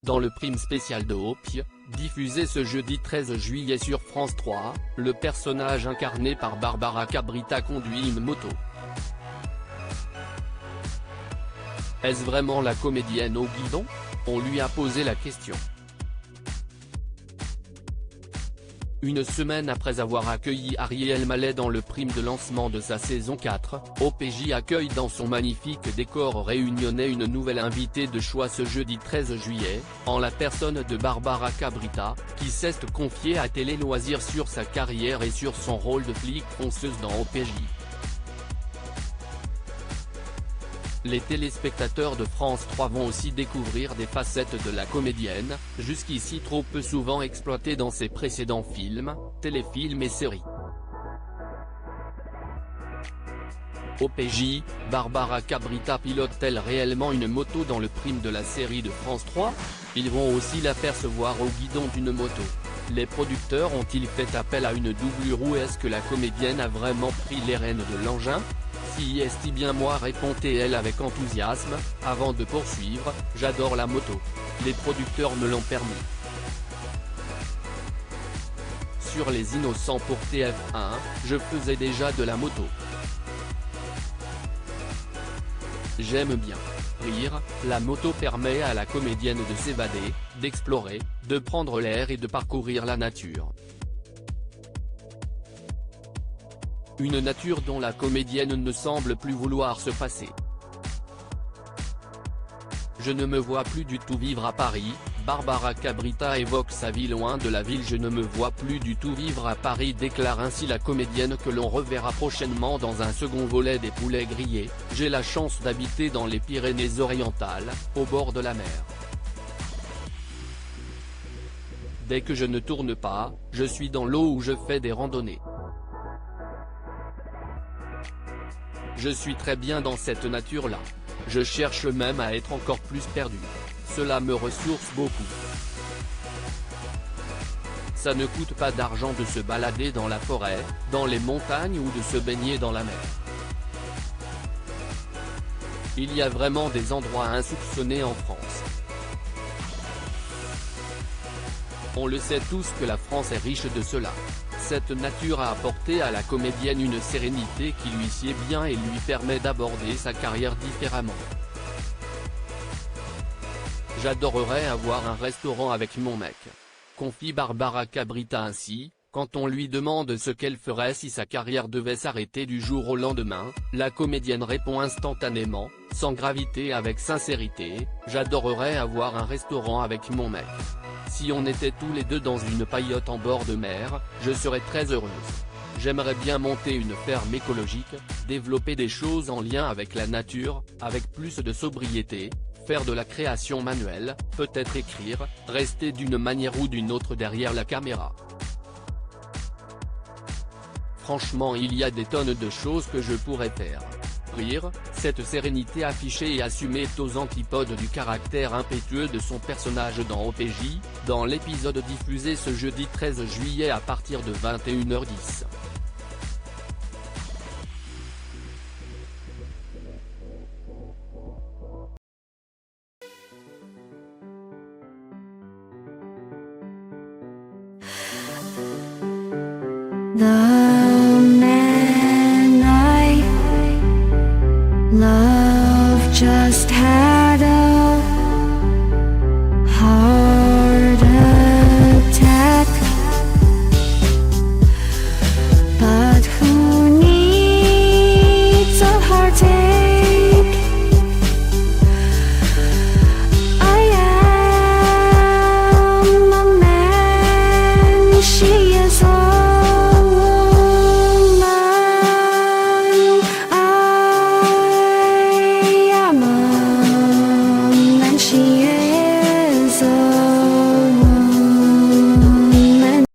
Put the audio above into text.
Dans le prime spécial de Opie, diffusé ce jeudi 13 juillet sur France 3, le personnage incarné par Barbara Cabrita conduit une moto. Est-ce vraiment la comédienne au guidon? On lui a posé la question. Une semaine après avoir accueilli Ariel Mallet dans le prime de lancement de sa saison 4, OPJ accueille dans son magnifique décor réunionnais une nouvelle invitée de choix ce jeudi 13 juillet, en la personne de Barbara Cabrita, qui s'est confiée à Télé Loisirs sur sa carrière et sur son rôle de flic fonceuse dans OPJ. Les téléspectateurs de France 3 vont aussi découvrir des facettes de la comédienne, jusqu'ici trop peu souvent exploitées dans ses précédents films, téléfilms et séries. OPJ, Barbara Cabrita pilote-t-elle réellement une moto dans le prime de la série de France 3? Ils vont aussi l'apercevoir au guidon d'une moto. Les producteurs ont-ils fait appel à une doublure ou est-ce que la comédienne a vraiment pris les rênes de l'engin? Si est bien moi, répondait-elle avec enthousiasme, avant de poursuivre, j'adore la moto. Les producteurs me l'ont permis. Sur Les Innocents pour TF1, je faisais déjà de la moto. J'aime bien rire, la moto permet à la comédienne de s'évader, d'explorer, de prendre l'air et de parcourir la nature. Une nature dont la comédienne ne semble plus vouloir se passer. Je ne me vois plus du tout vivre à Paris, Barbara Cabrita évoque sa vie loin de la ville. Je ne me vois plus du tout vivre à Paris, déclare ainsi la comédienne que l'on reverra prochainement dans un second volet des Poulets Grillés. J'ai la chance d'habiter dans les Pyrénées-Orientales, au bord de la mer. Dès que je ne tourne pas, je suis dans l'eau ou je fais des randonnées. Je suis très bien dans cette nature-là. Je cherche même à être encore plus perdu. Cela me ressource beaucoup. Ça ne coûte pas d'argent de se balader dans la forêt, dans les montagnes ou de se baigner dans la mer. Il y a vraiment des endroits insoupçonnés en France. On le sait tous que la France est riche de cela. Cette nature a apporté à la comédienne une sérénité qui lui sied bien et lui permet d'aborder sa carrière différemment. J'adorerais avoir un restaurant avec mon mec. Confie Barbara Cabrita ainsi, quand on lui demande ce qu'elle ferait si sa carrière devait s'arrêter du jour au lendemain, la comédienne répond instantanément, sans gravité avec sincérité, j'adorerais avoir un restaurant avec mon mec. Si on était tous les deux dans une paillote en bord de mer, je serais très heureuse. J'aimerais bien monter une ferme écologique, développer des choses en lien avec la nature, avec plus de sobriété, faire de la création manuelle, peut-être écrire, rester d'une manière ou d'une autre derrière la caméra. Franchement, il y a des tonnes de choses que je pourrais faire. Rire, cette sérénité affichée et assumée est aux antipodes du caractère impétueux de son personnage dans OPJ, dans l'épisode diffusé ce jeudi 13 juillet à partir de 21h10. 나